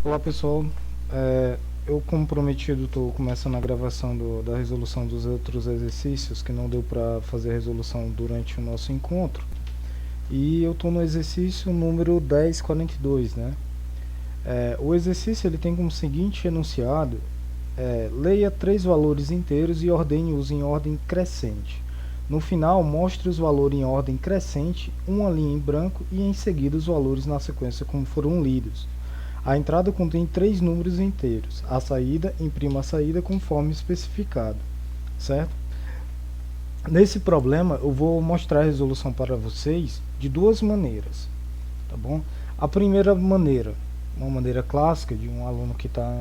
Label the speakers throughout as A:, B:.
A: Olá pessoal, eu como prometido estou começando a gravação da resolução dos outros exercícios que não deu para fazer a resolução durante o nosso encontro, e eu estou no exercício número 1042, né? O exercício ele tem como seguinte enunciado: leia 3 valores inteiros e ordene-os em ordem crescente. No final, mostre os valores em ordem crescente, uma linha em branco e em seguida os valores na sequência como foram lidos. A entrada contém 3 números inteiros. A saída, imprima a saída conforme especificado, certo? Nesse problema, eu vou mostrar a resolução para vocês de duas maneiras, tá bom? A primeira maneira, uma maneira clássica de um aluno que está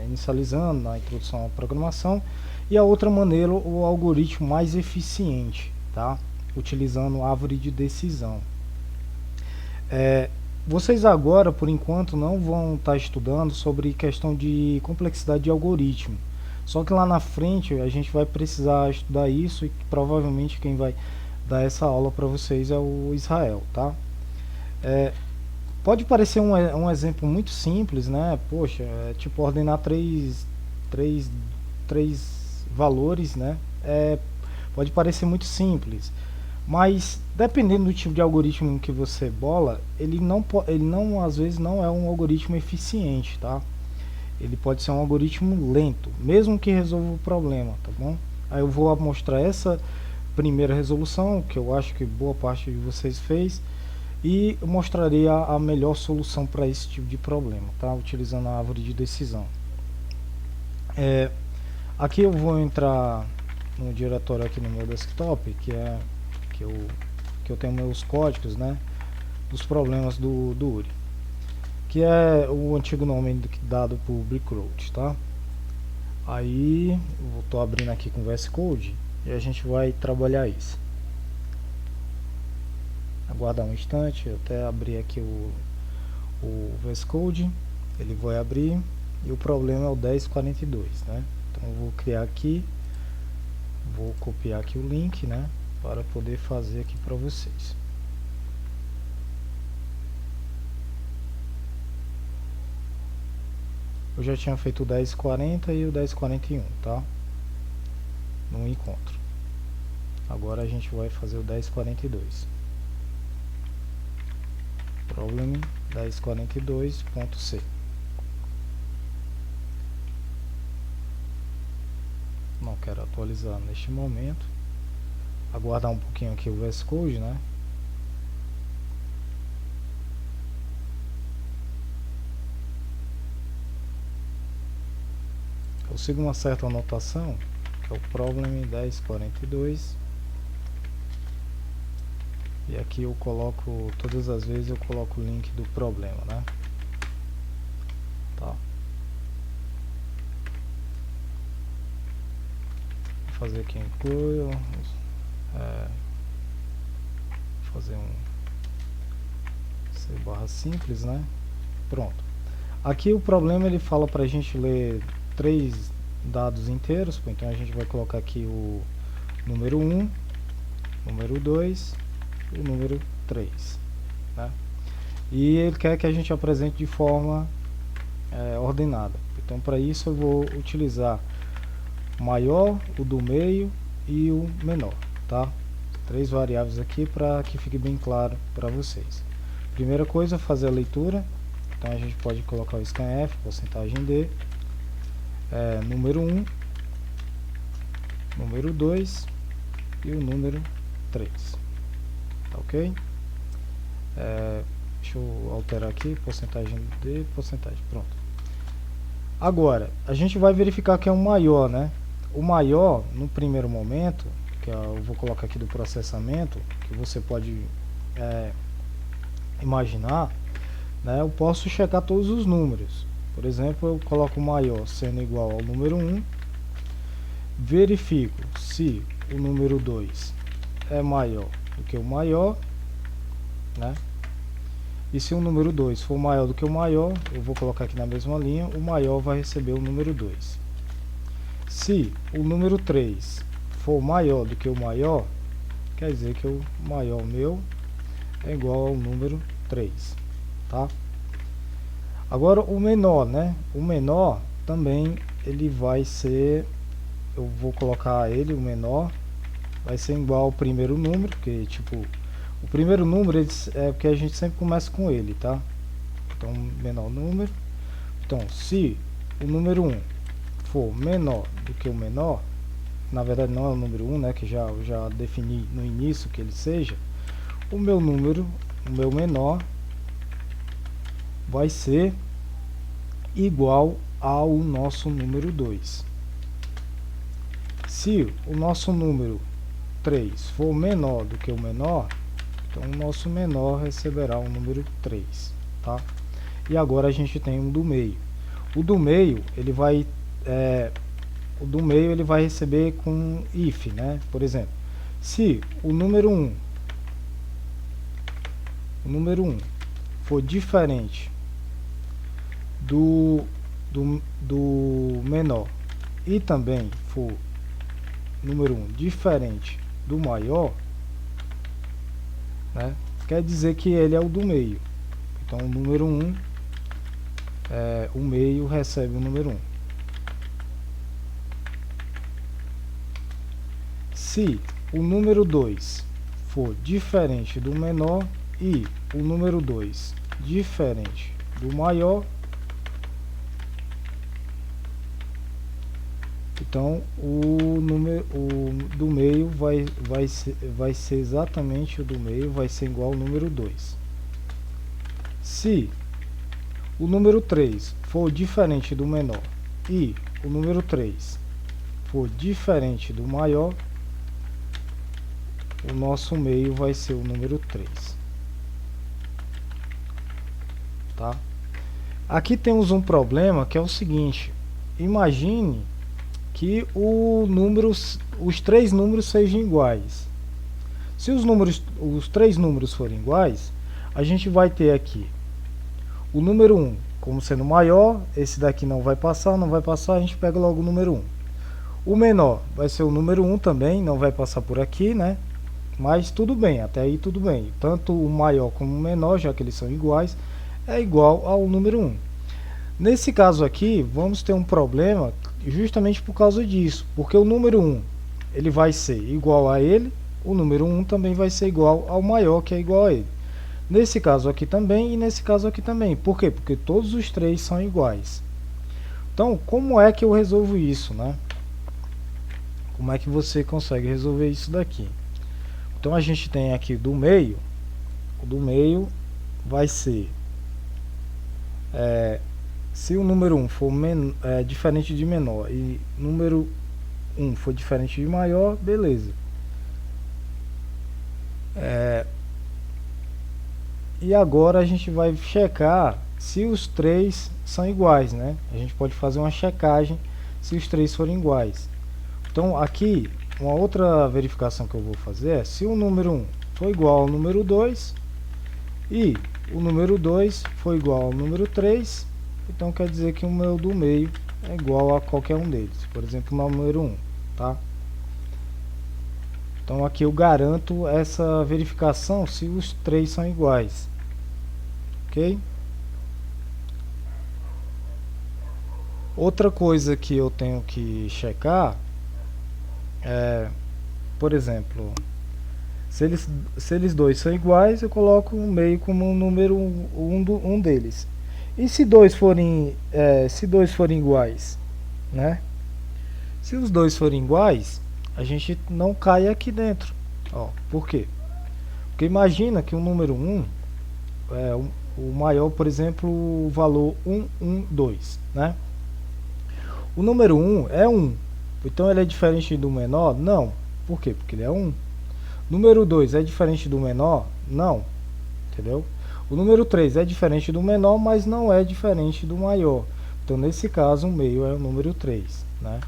A: inicializando na introdução à programação, e a outra maneira, o algoritmo mais eficiente, tá? Utilizando árvore de decisão. Vocês agora, por enquanto, não vão estar estudando sobre questão de complexidade de algoritmo. Só que lá na frente a gente vai precisar estudar isso e provavelmente quem vai dar essa aula para vocês é o Israel, tá? Pode parecer um exemplo muito simples, né? Poxa, tipo ordenar três valores, né? Pode parecer muito simples. Mas dependendo do tipo de algoritmo que você bola, ele não às vezes não é um algoritmo eficiente, tá? Ele pode ser um algoritmo lento, mesmo que resolva o problema, tá bom? Aí eu vou mostrar essa primeira resolução, que eu acho que boa parte de vocês fez, e eu mostrarei a melhor solução para esse tipo de problema, tá? Utilizando a árvore de decisão. Aqui eu vou entrar no diretório aqui no meu desktop, que eu tenho meus códigos, né, dos problemas do URI, que é o antigo nome dado por Brickroad, tá? Aí eu estou abrindo aqui com VS Code e a gente vai trabalhar isso. Aguardar um instante, eu até abrir aqui o VS Code, ele vai abrir e o problema é o 1042, né? Então eu vou criar aqui, vou copiar aqui o link, né, para poder fazer aqui para vocês. Eu já tinha feito o 1040 e o 1041, tá? No encontro. Agora a gente vai fazer o 1042. Problem 1042.c. Não quero atualizar neste momento. Aguardar um pouquinho aqui o VS Code, né? Eu sigo uma certa anotação, que é o problem 1042. E aqui eu coloco, todas as vezes eu coloco o link do problema, né? Tá. Vou fazer aqui incluo, fazer um C barra simples, né? Pronto. Aqui o problema ele fala pra gente ler 3 dados inteiros, então a gente vai colocar aqui o número 1, número 2 e o número 3, né? E ele quer que a gente apresente de forma ordenada. Então para isso eu vou utilizar o maior, o do meio e o menor, tá? 3 variáveis aqui para que fique bem claro para vocês. Primeira coisa, fazer a leitura. Então a gente pode colocar o scanf, porcentagem D, número 1, número 2 e o número 3, tá ok? Deixa eu alterar aqui, porcentagem D, porcentagem, pronto. Agora, a gente vai verificar que é um maior, né? O maior, no primeiro momento, que eu vou colocar aqui do processamento, que você pode imaginar, né? Eu posso checar todos os números. Por exemplo, eu coloco o maior sendo igual ao número 1, verifico se o número 2 é maior do que o maior, né? E se o número 2 for maior do que o maior, eu vou colocar aqui na mesma linha, o maior vai receber o número 2. Se o número 3 for maior do que o maior, quer dizer que o maior meu é igual ao número 3, tá? Agora o menor, né? O menor também ele vai ser, eu vou colocar ele, o menor vai ser igual ao primeiro número, porque tipo, o primeiro número é porque a gente sempre começa com ele, tá? Então, menor número. Então, se o número 1 for menor do que o menor, na verdade não é o número 1, né, que já defini no início que ele seja, o meu número, o meu menor vai ser igual ao nosso número 2. Se o nosso número 3 for menor do que o menor, então o nosso menor receberá o número 3, tá? E agora a gente tem um do meio. O do meio, ele vai receber com if, né? Por exemplo, se o número 1 for diferente do menor e também for número 1 diferente do maior, né? Quer dizer que ele é o do meio. Então o número 1, o meio recebe o número 1. Se o número 2 for diferente do menor e o número 2 diferente do maior, então o número do meio vai ser exatamente o do meio, vai ser igual ao número 2. Se o número 3 for diferente do menor e o número 3 for diferente do maior, o nosso meio vai ser o número 3. Tá? Aqui temos um problema que é o seguinte: imagine que os três números sejam iguais. Se os três números forem iguais, a gente vai ter aqui o número 1 como sendo maior, esse daqui não vai passar, a gente pega logo o número 1. O menor vai ser o número 1 também, não vai passar por aqui, né? Mas tudo bem, até aí tudo bem. Tanto o maior como o menor, já que eles são iguais, é igual ao número 1. Nesse caso aqui, vamos ter um problema justamente por causa disso, porque o número 1 ele vai ser igual a ele, o número 1 também vai ser igual ao maior, que é igual a ele. Nesse caso aqui também e nesse caso aqui também. Por quê? Porque todos os três são iguais. Então, como é que eu resolvo isso, né? Como é que você consegue resolver isso daqui? Então, a gente tem aqui do meio. O do meio vai ser... se o número 1 for diferente de menor e número 1 for diferente de maior, beleza. E agora a gente vai checar se os três são iguais, né? A gente pode fazer uma checagem se os três forem iguais. Então aqui, uma outra verificação que eu vou fazer é se o número 1 for igual ao número 2 e o número 2 for igual ao número 3, então quer dizer que o meu do meio é igual a qualquer um deles. Por exemplo, o número 1, tá? Então aqui eu garanto essa verificação se os três são iguais. Ok? Outra coisa que eu tenho que checar é, por exemplo, se eles dois são iguais, eu coloco o meio como um número um deles. E se dois forem iguais, né? Se os dois forem iguais, a gente não cai aqui dentro. Ó, por quê? Porque imagina que o número 1 o maior, por exemplo, o valor 112, né? O número 1 é 1. Então ele é diferente do menor? Não. Por quê? Porque ele é 1. Número 2 é diferente do menor? Não. Entendeu? O número 3 é diferente do menor, mas não é diferente do maior. Então nesse caso o meio é o número 3, né?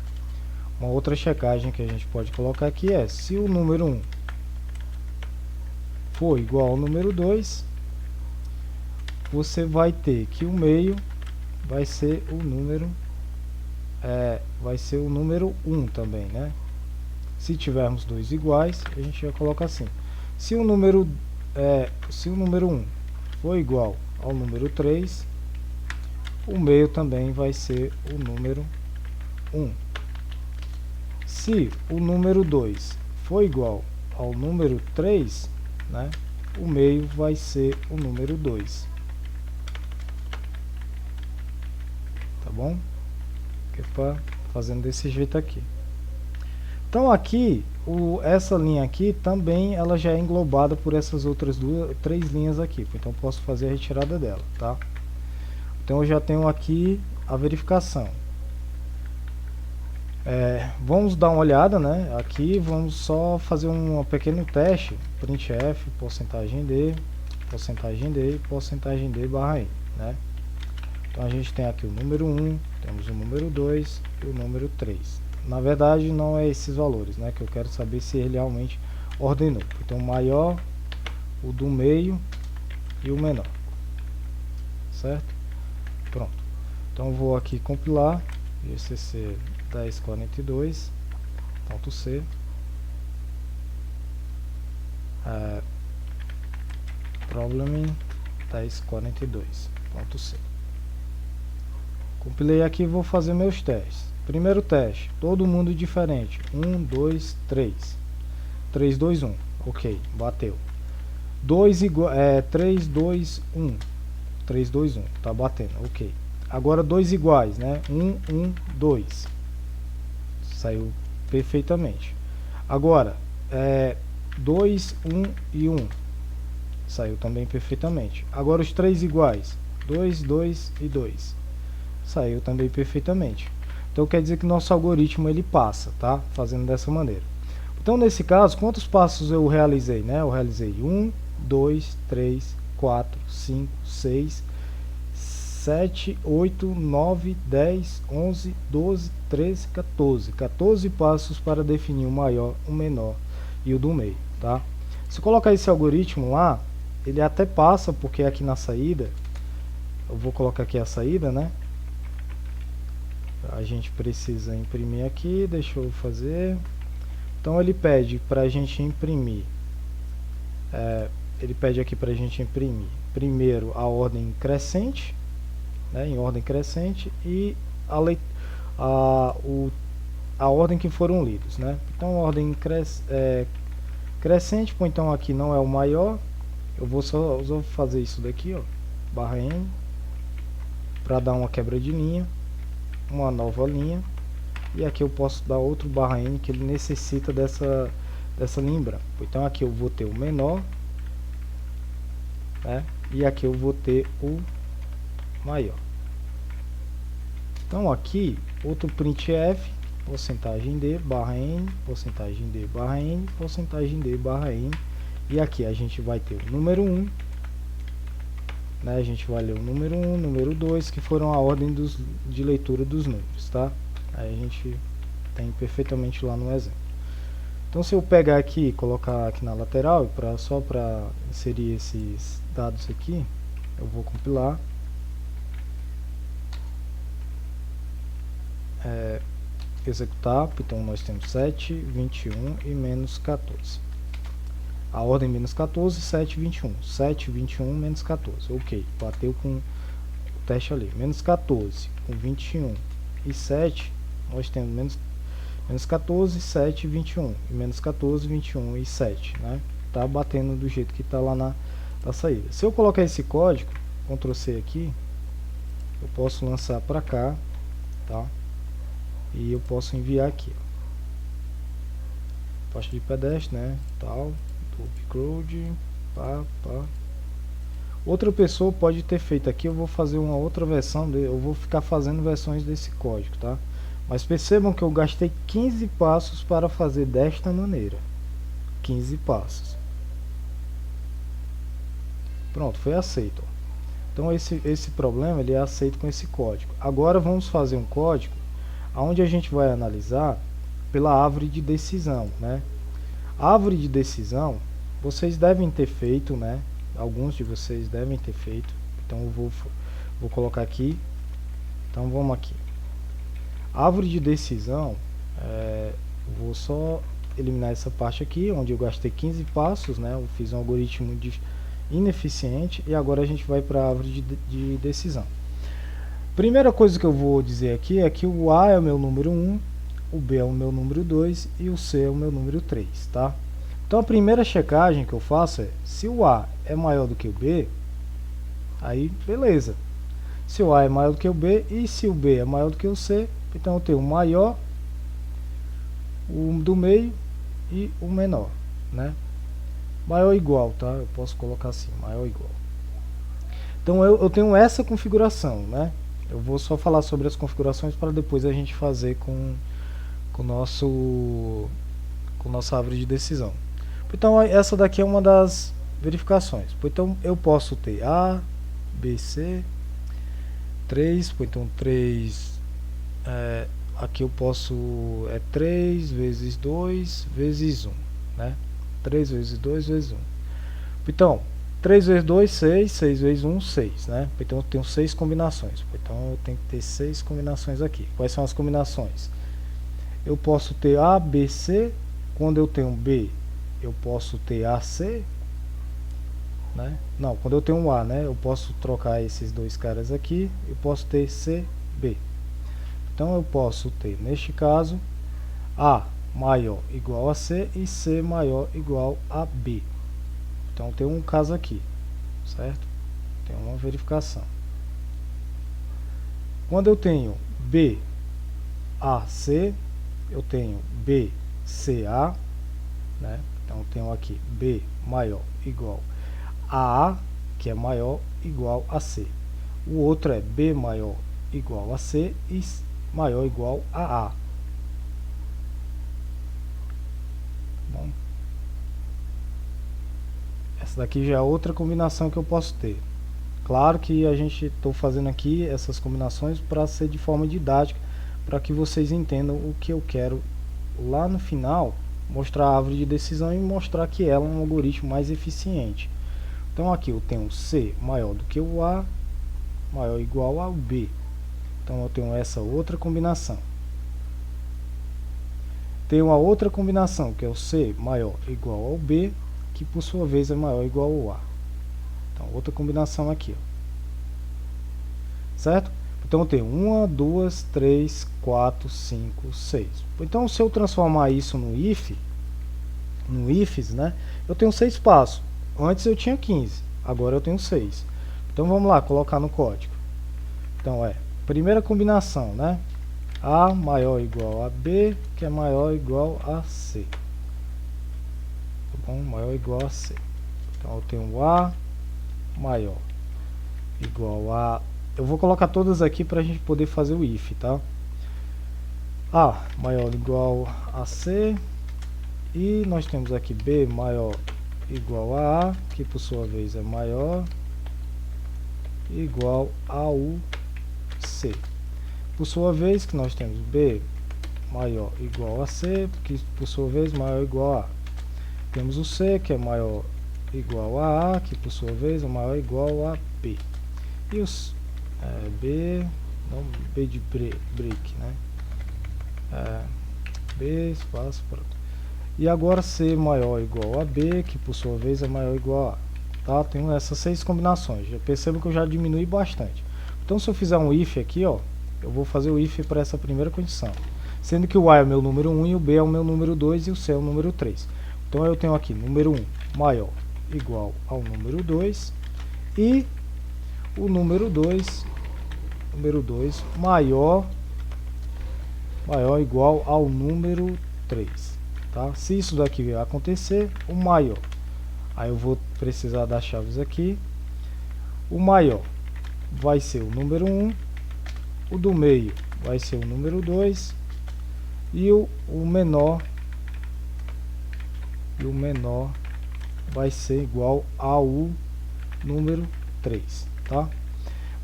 A: Uma outra checagem que a gente pode colocar aqui é se o número 1 for igual ao número 2, você vai ter que o meio vai ser o número 1 também, né? Se tivermos dois iguais, a gente vai colocar assim: se o número 1 for igual ao número 3, o meio também vai ser o número 1. Se o número 2 for igual ao número 3, né, o meio vai ser o número 2. Tá bom? Fazendo desse jeito aqui. Então aqui, essa linha aqui também ela já é englobada por essas outras três linhas aqui. Então posso fazer a retirada dela, tá? Então eu já tenho aqui a verificação. Vamos dar uma olhada, né? Aqui vamos só fazer um pequeno teste. Printf, porcentagem D, porcentagem D barra I, né? Então a gente tem aqui o número 1, temos o número 2 e o número 3. Na verdade não é esses valores, né, que eu quero saber se ele realmente ordenou. Então o maior, o do meio e o menor, certo? Pronto. Então eu vou aqui compilar GCC 1042, ponto C, problem 1042, ponto C. Compilei aqui e vou fazer meus testes. Primeiro teste, todo mundo diferente. 1, 2, 3. 3, 2, 1. Ok, bateu. 3, 2, 1. 3, 2, 1. Tá batendo, ok. Agora dois iguais, né? 1, 1, 2. Saiu perfeitamente. Agora, 2, 1 e 1. Saiu também perfeitamente. Agora os três iguais. 2, 2 e 2. Saiu também perfeitamente. Então quer dizer que nosso algoritmo ele passa, tá? Fazendo dessa maneira. Então nesse caso, quantos passos eu realizei, né? Eu realizei 1, 2, 3, 4, 5, 6, 7, 8, 9, 10, 11, 12, 13, 14. 14 passos para definir o maior, o menor e o do meio, tá? Se colocar esse algoritmo lá, ele até passa, porque aqui na saída, eu vou colocar aqui a saída, né? A gente precisa imprimir aqui, deixa eu fazer. Então ele pede para a gente imprimir, ele pede aqui para a gente imprimir primeiro a ordem crescente, né, em ordem crescente, e a ordem que foram lidos, né? Então ordem crescente, então aqui não é o maior, eu vou só fazer isso daqui, ó, barra N, para dar uma quebra de linha, uma nova linha, e aqui eu posso dar outro barra N que ele necessita dessa linha em branco. Então aqui eu vou ter o menor, né, e aqui eu vou ter o maior. Então aqui outro printf, porcentagem D barra N, porcentagem D barra N, porcentagem D barra N, e aqui a gente vai ter o número 1, né, a gente vai ler o número 1, número 2, que foram a ordem de leitura dos números, tá? Aí a gente tem perfeitamente lá no exemplo. Então se eu pegar aqui e colocar aqui na lateral, só para inserir esses dados aqui, eu vou compilar. Executar, então nós temos 7, 21 e menos 14. A ordem menos 14, 7, 21. 7, 21, menos 14. Ok, bateu com o teste ali. Menos 14, com 21 e 7, nós temos menos 14, 7, 21. E menos 14, 21 e 7. Né? Tá batendo do jeito que está lá na saída. Se eu colocar esse código, Ctrl C aqui, eu posso lançar para cá, tá? E eu posso enviar aqui. Faixa de pedestre, né? Tal. Upload, outra pessoa pode ter feito aqui. Eu vou fazer uma outra versão eu vou ficar fazendo versões desse código, tá? Mas percebam que eu gastei 15 passos para fazer desta maneira. 15 passos. Pronto, foi aceito. Então esse problema ele é aceito com esse código. Agora vamos fazer um código onde a gente vai analisar pela árvore de decisão, né? A árvore de decisão vocês devem ter feito, né? Alguns de vocês devem ter feito. Então eu vou colocar aqui. Então vamos aqui. A árvore de decisão, vou só eliminar essa parte aqui, onde eu gastei 15 passos, né? Eu fiz um algoritmo ineficiente e agora a gente vai para a árvore de decisão. Primeira coisa que eu vou dizer aqui é que o A é o meu número 1, o B é o meu número 2 e o C é o meu número 3, tá? Então a primeira checagem que eu faço é, se o A é maior do que o B, aí beleza. Se o A é maior do que o B e se o B é maior do que o C, então eu tenho o maior, o do meio e o menor, né? Maior ou igual, tá? Eu posso colocar assim, maior ou igual. Então eu tenho essa configuração, né? Eu vou só falar sobre as configurações para depois a gente fazer com nossa árvore de decisão. Então essa daqui é uma das verificações. Então eu posso ter A, B, C, 3, então 3, aqui eu posso, 3 vezes 2 vezes 1, né? 3 vezes 2 vezes 1. Então, 3 vezes 2, 6, 6 vezes 1, 6, né? Então eu tenho 6 combinações. Então eu tenho que ter 6 combinações aqui. Quais são as combinações? Eu posso ter A, B, C. Quando eu tenho B, eu posso ter AC, né? Não, quando eu tenho um A, né? Eu posso trocar esses dois caras aqui. Eu posso ter C, B. Então eu posso ter, neste caso, A maior igual a C e C maior igual a B. Então tem um caso aqui, certo? Tem uma verificação. Quando eu tenho B, A, C, eu tenho B, C, A, né? Então eu tenho aqui B maior igual a A, que é maior igual a C. O outro é B maior igual a C e maior igual a A. Bom, essa daqui já é outra combinação que eu posso ter. Claro que a gente estou fazendo aqui essas combinações para ser de forma didática, para que vocês entendam o que eu quero lá no final, mostrar a árvore de decisão e mostrar que ela é um algoritmo mais eficiente. Então aqui eu tenho C maior do que o A, maior ou igual ao B. Então eu tenho essa outra combinação. Tem uma outra combinação, que é o C maior ou igual ao B, que por sua vez é maior ou igual ao A. Então outra combinação aqui, ó. Certo? Então eu tenho 1, 2, 3, 4, 5, 6. Então se eu transformar isso no ifs, né? Eu tenho 6 passos. Antes eu tinha 15, agora eu tenho 6. Então vamos lá, colocar no código. Então primeira combinação, né? A maior ou igual a B, que é maior ou igual a C. Tá bom? Maior ou igual a C. Então eu tenho A maior igual a... Eu vou colocar todas aqui para a gente poder fazer o if, tá? A maior ou igual a C. E nós temos aqui B maior igual a A, que por sua vez é maior igual ao C. Por sua vez, que nós temos B maior igual a C, que por sua vez maior igual a A. Temos o C, que é maior igual a A, que por sua vez é maior igual a B. E os B, não, B de break, né? B, espaço, pronto. E agora C maior ou igual a B, que por sua vez é maior ou igual a A. Tá? Tenho essas 6 combinações. Já percebo que eu já diminui bastante. Então se eu fizer um if aqui, ó, eu vou fazer o if para essa primeira condição. Sendo que o A é o meu número 1 e o B é o meu número 2 e o C é o número 3. Então eu tenho aqui número 1 maior igual ao número 2 e o número 2 maior ou igual ao número 3. Tá? Se isso daqui acontecer, o maior, aí eu vou precisar das chaves aqui. O maior vai ser o número 1, o do meio vai ser o número 2 e o menor vai ser igual ao número 3, tá?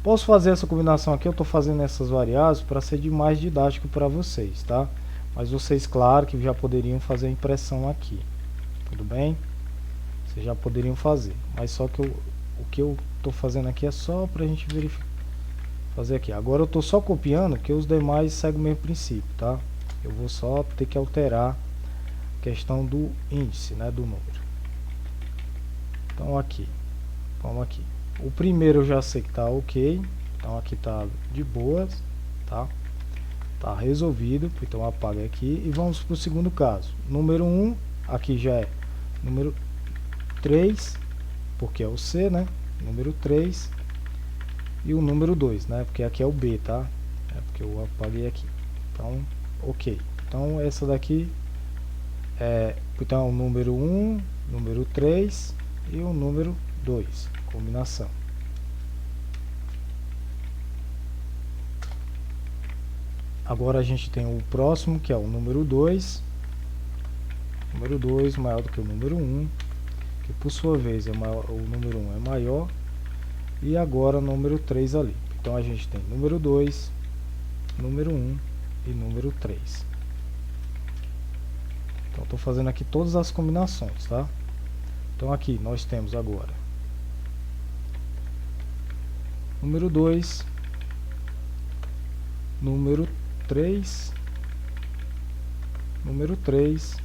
A: Posso fazer essa combinação aqui, eu estou fazendo essas variáveis para ser de mais didático para vocês, tá? Mas vocês, claro, que já poderiam fazer a impressão aqui, tudo bem? Vocês já poderiam fazer, mas só que o que eu estou fazendo aqui é só para a gente verificar, fazer aqui. Agora eu estou só copiando, que os demais seguem o mesmo princípio, tá? Eu vou só ter que alterar a questão do índice, né, do número. Então aqui, vamos aqui. O primeiro eu já sei que está ok, Então aqui tá de boas, tá? Tá resolvido, então apaga aqui e vamos para o segundo caso. Número 1, aqui já é número 3, porque é o C, né? Número 3 e o número 2, né? Porque aqui é o B, tá? É porque eu apaguei aqui. Então, ok. Então essa daqui é, então, o número 1, número 3 e o número 2, combinação. Agora a gente tem o próximo, que é o número 2. Número 2 maior do que o número 1, que por sua vez é maior, o número 1 é maior. E agora o número 3 ali. Então a gente tem número 2, número 1 e número 3. Então estou fazendo aqui todas as combinações, tá? Então aqui nós temos agora número 2, número 3, número 3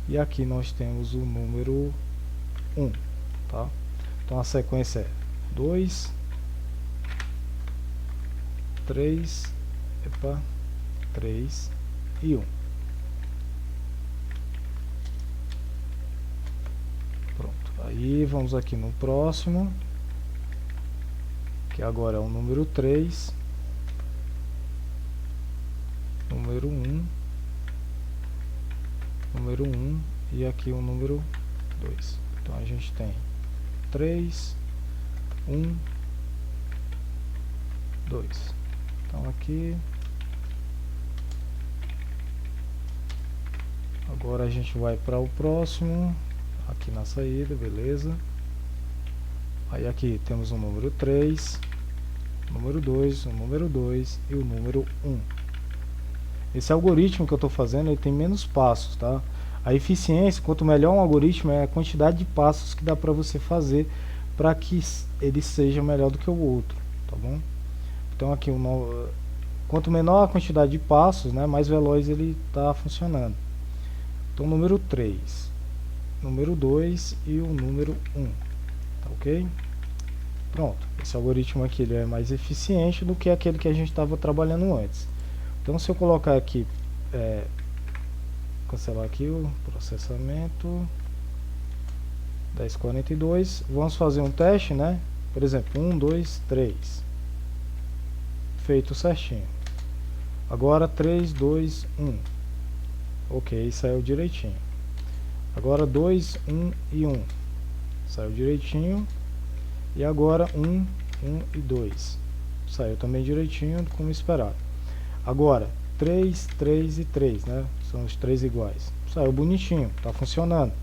A: e aqui nós temos o número 1, tá? Então a sequência é 2, 3, 3 e 1. Pronto, aí vamos aqui no próximo, que agora é o número 3, número 1, número 1 e aqui o número 2. Então a gente tem 3, 1, 2. Então aqui agora a gente vai para o próximo, aqui na saída, beleza. Aí aqui temos o número 3, o número 2, o número 2 e o número 1. Esse algoritmo que eu estou fazendo, ele tem menos passos, tá? A eficiência, quanto melhor um algoritmo, é a quantidade de passos que dá para você fazer para que ele seja melhor do que o outro, tá bom? Então aqui, quanto menor a quantidade de passos, né, mais veloz ele está funcionando. Então número 3, número 2 e o número 1, tá ok? Pronto, esse algoritmo aqui ele é mais eficiente do que aquele que a gente estava trabalhando antes. Então se eu colocar aqui, cancelar aqui o processamento, 1042, vamos fazer um teste, né? Por exemplo, 1, 2, 3, feito certinho. Agora 3, 2, 1, ok, saiu direitinho. Agora 2, 1 e 1, saiu direitinho. E agora 1, 1 e 2, saiu também direitinho, como esperado. Agora 3, 3 e 3, né? São os três iguais. Saiu bonitinho, tá funcionando.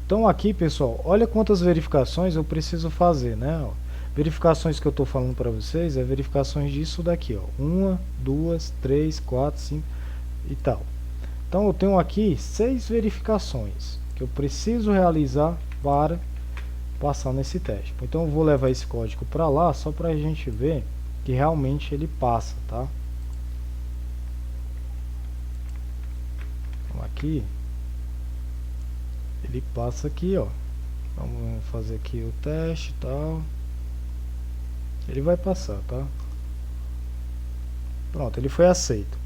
A: Então aqui, pessoal, olha quantas verificações eu preciso fazer, né? Ó, verificações que eu estou falando para vocês é verificações disso daqui, ó. 1, 2, 3, 4, 5 e tal. Então eu tenho aqui 6 verificações que eu preciso realizar para passar nesse teste. Então eu vou levar esse código para lá só para a gente ver que realmente ele passa, tá? Então aqui ele passa aqui, ó. Vamos fazer aqui o teste e tal. Ele vai passar, tá? Pronto, ele foi aceito.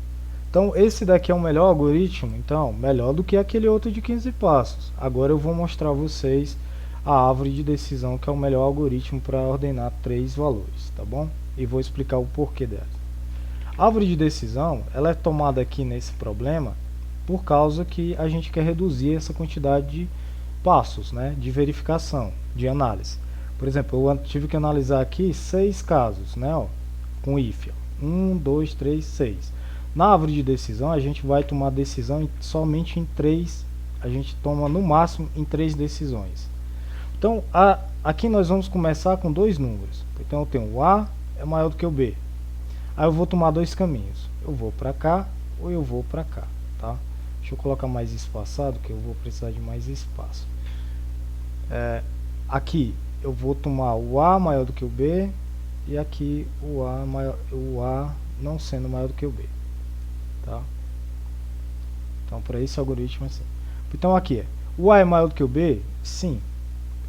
A: Então esse daqui é o melhor algoritmo, então melhor do que aquele outro de 15 passos. Agora eu vou mostrar a vocês a árvore de decisão, que é o melhor algoritmo para ordenar 3 valores, tá bom? E vou explicar o porquê dela. A árvore de decisão, ela é tomada aqui nesse problema por causa que a gente quer reduzir essa quantidade de passos, né, de verificação, de análise. Por exemplo, eu tive que analisar aqui 6 casos, né, ó, com if, 1, 2, 3, 6. Na árvore de decisão, a gente vai tomar decisão somente em 3, a gente toma no máximo em 3 decisões. Então, aqui nós vamos começar com 2 números. Então, eu tenho o A é maior do que o B. Aí eu vou tomar 2 caminhos. Eu vou para cá ou eu vou para cá, tá? Deixa eu colocar mais espaçado, que eu vou precisar de mais espaço. Aqui eu vou tomar o A maior do que o B e aqui o A não sendo maior do que o B, tá? Então, para esse algoritmo assim. Então aqui o A é maior do que o B? Sim.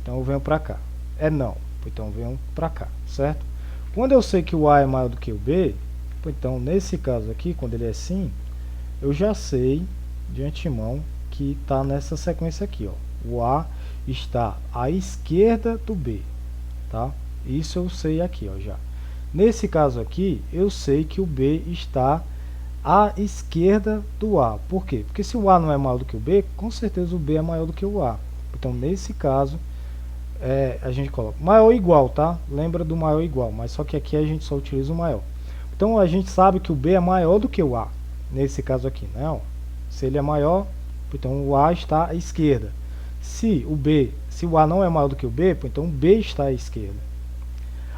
A: Então eu venho para cá. É não. Então eu venho para cá, certo? Quando eu sei que o A é maior do que o B, então nesse caso aqui, quando ele é sim, eu já sei de antemão que está nessa sequência aqui, ó. O A está à esquerda do B, tá? Isso eu sei aqui, ó, já. Nesse caso aqui, eu sei que o B está à esquerda do A. Por quê? Porque se o A não é maior do que o B, com certeza o B é maior do que o A. Então, nesse caso, a gente coloca maior ou igual, tá? Lembra do maior ou igual, mas só que aqui a gente só utiliza o maior. Então, a gente sabe que o B é maior do que o A. Nesse caso aqui, né? Ó, se ele é maior, então o A está à esquerda. Se o A não é maior do que o B, então o B está à esquerda.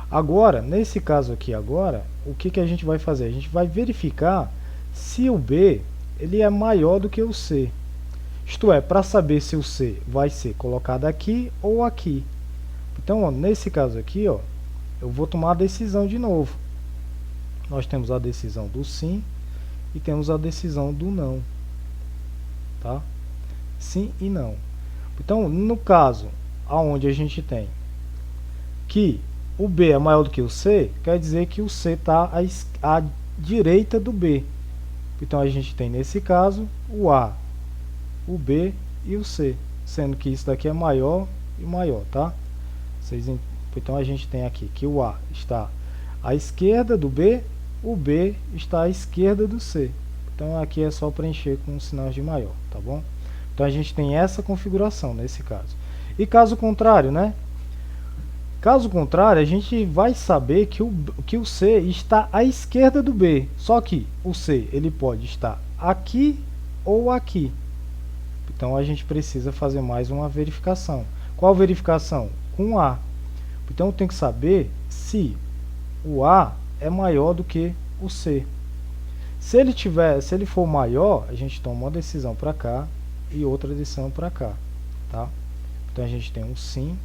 A: Agora, nesse caso aqui agora, o que a gente vai fazer? A gente vai verificar se o B ele é maior do que o C. Isto é, para saber se o C vai ser colocado aqui ou aqui. Então, ó, nesse caso aqui, ó, eu vou tomar a decisão de novo. Nós temos a decisão do sim e temos a decisão do não. Tá? Sim e não. Então, no caso onde a gente tem que o B é maior do que o C, quer dizer que o C está à direita do B. Então, a gente tem, nesse caso, o A, o B e o C, sendo que isso daqui é maior e maior, tá? Então, a gente tem aqui que o A está à esquerda do B, o B está à esquerda do C. Então, aqui é só preencher com um sinal de maior, tá bom? Então, a gente tem essa configuração nesse caso. E caso contrário, né? Caso contrário, a gente vai saber que o C está à esquerda do B. Só que o C ele pode estar aqui ou aqui. Então, a gente precisa fazer mais uma verificação. Qual verificação? Com o A. Então, eu tenho que saber se o A é maior do que o C. Se ele for maior, a gente toma uma decisão para cá e outra decisão para cá, tá? Então, a gente tem um sim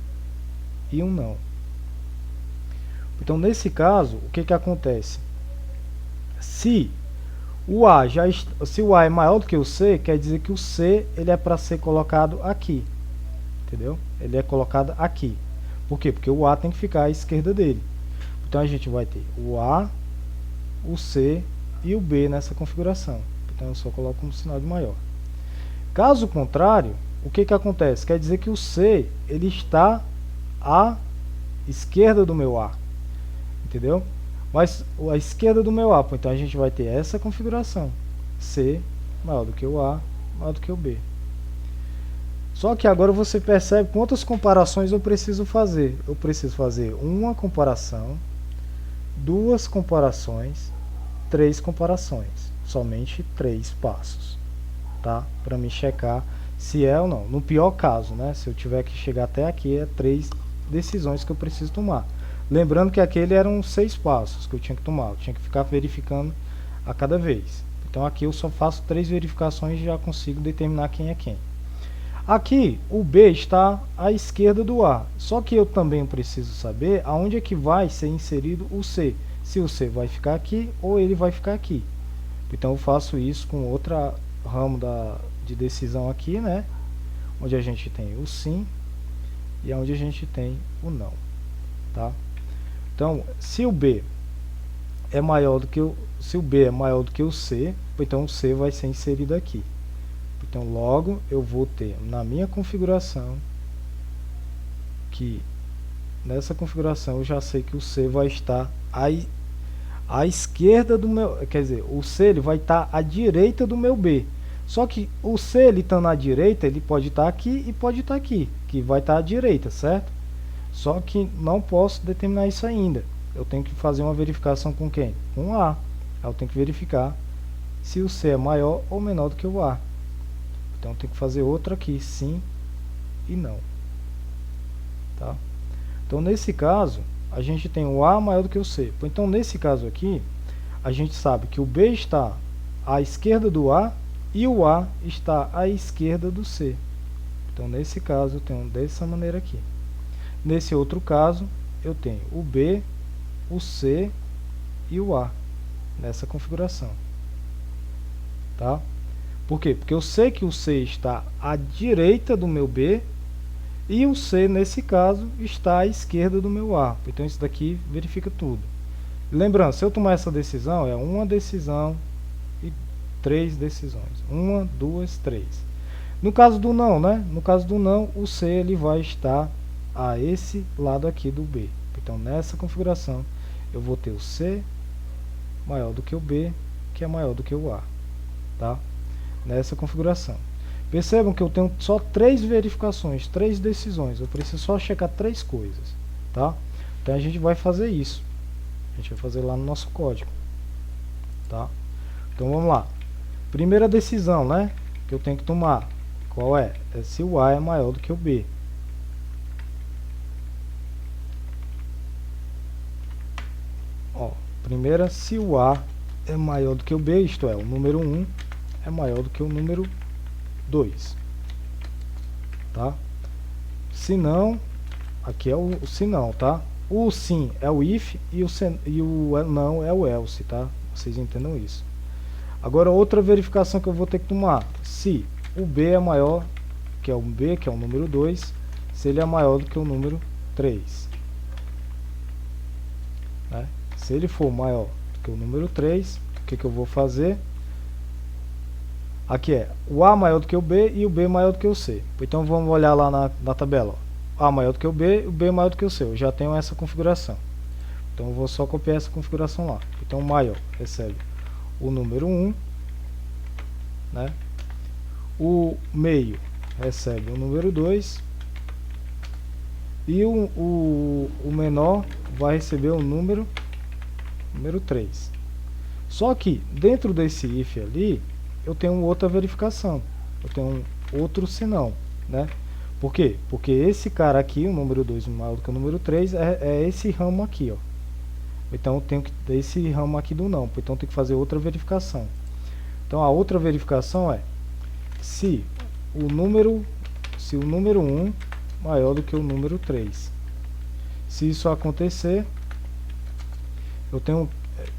A: e um não. Então, nesse caso, o que acontece? Se o A é maior do que o C, quer dizer que o C ele é para ser colocado aqui, entendeu? Ele é colocado aqui. Por quê? Porque o A tem que ficar à esquerda dele. Então, a gente vai ter o A, o C e o B nessa configuração. Então, eu só coloco um sinal de maior. Caso contrário, o que acontece? Quer dizer que o C ele está à esquerda do meu A, entendeu? Mas a esquerda do meu A, então a gente vai ter essa configuração, C maior do que o A, maior do que o B. Só que agora você percebe quantas comparações eu preciso fazer. Eu preciso fazer uma comparação, duas comparações, três comparações. Somente 3 passos, tá? Para me checar se é ou não. No pior caso, né? Se eu tiver que chegar até aqui, é 3 decisões que eu preciso tomar. Lembrando que aquele eram 6 passos que eu tinha que tomar. Eu tinha que ficar verificando a cada vez. Então aqui eu só faço 3 verificações e já consigo determinar quem é quem. Aqui o B está à esquerda do A. Só que eu também preciso saber aonde é que vai ser inserido o C. Se o C vai ficar aqui ou ele vai ficar aqui. Então eu faço isso com outra ramo de decisão aqui, né? Onde a gente tem o sim e onde a gente tem o não, tá? Então, se o B é maior do que o C, então o C vai ser inserido aqui. Então, logo eu vou ter na minha configuração que nessa configuração eu já sei que o C vai estar à esquerda do meu, quer dizer, o C ele vai estar à direita do meu B. Só que o C ele estando à direita, ele pode estar aqui e pode estar aqui, que vai estar à direita, certo? Só que não posso determinar isso ainda. Eu tenho que fazer uma verificação com quem? Com A. Eu tenho que verificar se o C é maior ou menor do que o A. Então eu tenho que fazer outra aqui, sim e não. Tá? Então nesse caso, a gente tem o A maior do que o C. Então nesse caso aqui, a gente sabe que o B está à esquerda do A e o A está à esquerda do C. Então nesse caso eu tenho dessa maneira aqui. Nesse outro caso, eu tenho o B, o C e o A nessa configuração. Tá? Por quê? Porque eu sei que o C está à direita do meu B e o C, nesse caso, está à esquerda do meu A. Então, isso daqui verifica tudo. Lembrando, se eu tomar essa decisão, é uma decisão e 3 decisões. 1, 2, 3. No caso do não, né? No caso do não, o C ele vai estar a esse lado aqui do B. Então, nessa configuração, eu vou ter o C maior do que o B, que é maior do que o A, tá? Nessa configuração. Percebam que eu tenho só 3 verificações, 3 decisões. Eu preciso só checar 3 coisas, tá? Então, a gente vai fazer isso. A gente vai fazer lá no nosso código, tá? Então, vamos lá. Primeira decisão, né? Que eu tenho que tomar. Qual é? É se o A é maior do que o B. Ó, primeira, se o A é maior do que o B, isto é, o número 1 é maior do que o número 2, tá? Se não, aqui é o se não, tá? O sim é o if e o não é o else, tá? Vocês entendam isso. Agora, outra verificação que eu vou ter que tomar. Se o B é maior que é o B, que é o número 2, se ele é maior do que o número 3. Né? Se ele for maior do que o número 3, o que eu vou fazer? Aqui é o A maior do que o B e o B maior do que o C. Então vamos olhar lá na tabela. Ó. A maior do que o B maior do que o C. Eu já tenho essa configuração. Então eu vou só copiar essa configuração lá. Então o maior recebe o número 1, né? O meio recebe o número 2 e o menor vai receber o número 3. Só que dentro desse if ali eu tenho outra verificação, eu tenho outro senão, né? Por quê? Porque esse cara aqui, o número 2 maior do que o número 3, é esse ramo aqui, ó. Então eu tenho que ter esse ramo aqui do não, então eu tenho que fazer outra verificação. Então a outra verificação é se o número 1 maior do que o número 3. Se isso acontecer, eu tenho,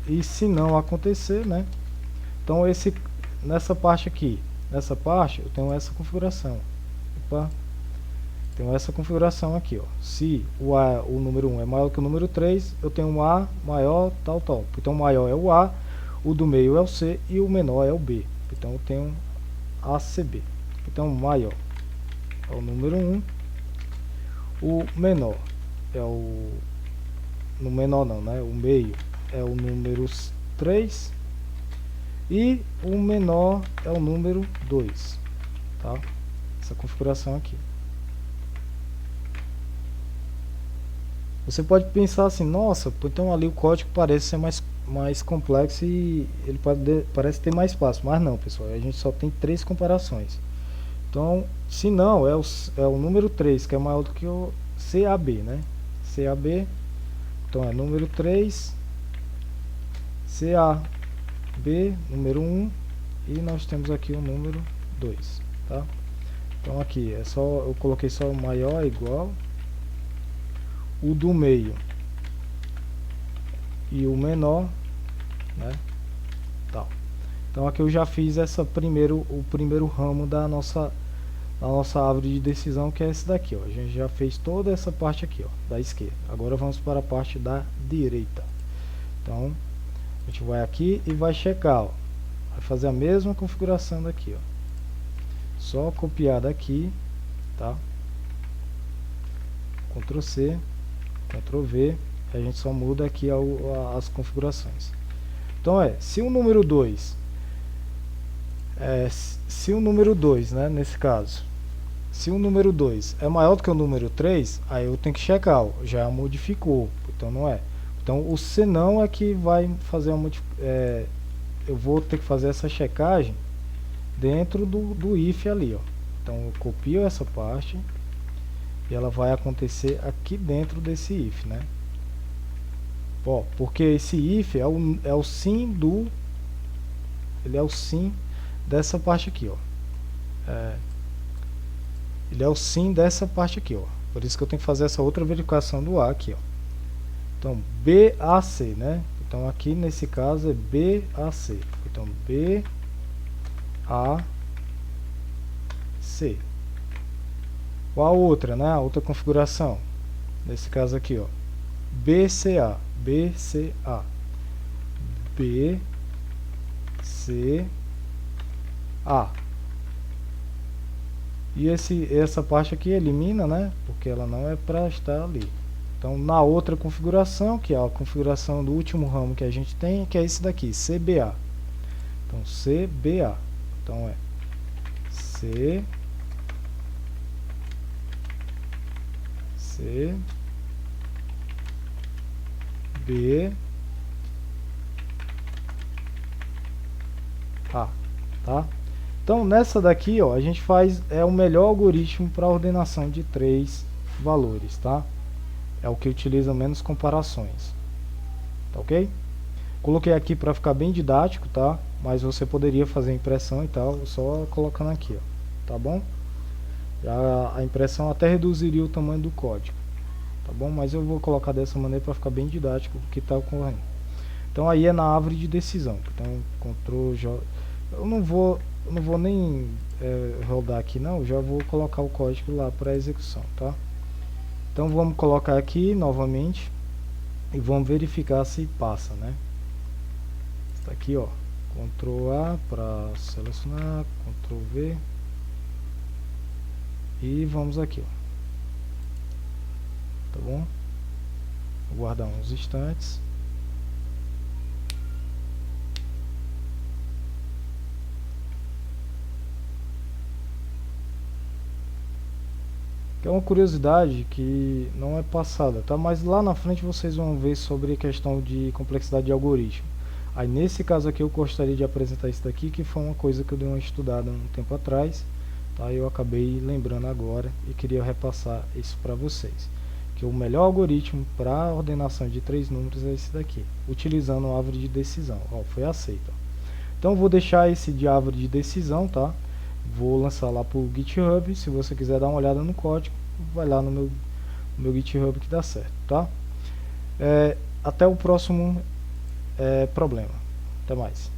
A: e se não acontecer, né? Então nessa parte aqui, nessa parte eu tenho essa configuração. Opa, tenho essa configuração aqui, ó. Se o número 1 é maior que o número 3, eu tenho um A maior, tal. Então o maior é o A, o do meio é o C e o menor é o B. Então eu tenho ACB. Então o maior é o número 1, o menor é o... no menor não, né? O meio é o número 3 e o menor é o número 2, tá? Essa configuração aqui. Você pode pensar assim, nossa, então ali o código parece ser mais complexo e ele parece ter mais espaço, mas não, pessoal, a gente só tem 3 comparações. Então, se não, é o número 3, que é maior do que o CAB, né? CAB, então é número 3, CAB, número 1, e nós temos aqui o número 2, tá? Então aqui, eu coloquei só o maior igual, o do meio e o menor, né? Tal. Então aqui eu já fiz o primeiro ramo da nossa árvore de decisão, que é esse daqui, ó. A gente já fez toda essa parte aqui, ó, da esquerda. Agora vamos para a parte da direita. Então a gente vai aqui e vai checar, ó. Vai fazer a mesma configuração daqui, ó. Só copiar daqui, tá? Ctrl C, Ctrl V, a gente só muda aqui as configurações. Então se o número 2 né, nesse caso, se o número 2 é maior do que o número 3, aí eu tenho que checar, ó, já modificou, então não é. Então o senão é que vai fazer eu vou ter que fazer essa checagem dentro do if ali, ó. Então eu copio essa parte e ela vai acontecer aqui dentro desse if, né? Ó, porque esse if é o sim ele é o sim dessa parte aqui, ó. Ele é o sim dessa parte aqui, ó. Por isso que eu tenho que fazer essa outra verificação do A aqui, ó. Então BAC, né? Então aqui nesse caso é BAC. Então BAC. Qual a outra, né? A outra configuração. Nesse caso aqui, ó. BCA. B, C, A. E essa parte aqui elimina, né? Porque ela não é para estar ali. Então, na outra configuração, que é a configuração do último ramo que a gente tem, que é esse daqui, CBA. Então, CBA. Então, é C, C, B, A, tá? Então, nessa daqui, ó, a gente faz o melhor algoritmo para ordenação de 3 valores, tá? É o que utiliza menos comparações, tá ok? Coloquei aqui para ficar bem didático, tá? Mas você poderia fazer impressão e tal, só colocando aqui, ó, tá bom? A impressão até reduziria o tamanho do código, tá bom? Mas eu vou colocar dessa maneira para ficar bem didático o que está ocorrendo. Então aí é na árvore de decisão. Então Ctrl J, eu não vou nem rodar aqui não, já vou colocar o código lá para execução, tá? Então vamos colocar aqui novamente e vamos verificar se passa, né? Está aqui, ó, Ctrl A para selecionar, Ctrl V e vamos aqui, ó, tá bom? Vou guardar uns instantes. Que é uma curiosidade que não é passada, tá? Mas lá na frente vocês vão ver sobre a questão de complexidade de algoritmo. Aí nesse caso aqui eu gostaria de apresentar isso daqui, que foi uma coisa que eu dei uma estudada um tempo atrás, tá? Eu acabei lembrando agora e queria repassar isso para vocês. Que o melhor algoritmo para ordenação de 3 números é esse daqui, utilizando a árvore de decisão. Ó, foi aceito. Ó. Então vou deixar esse de árvore de decisão, tá? Vou lançar lá pro GitHub. Se você quiser dar uma olhada no código, vai lá no meu GitHub que dá certo, tá? Até o próximo problema. Até mais.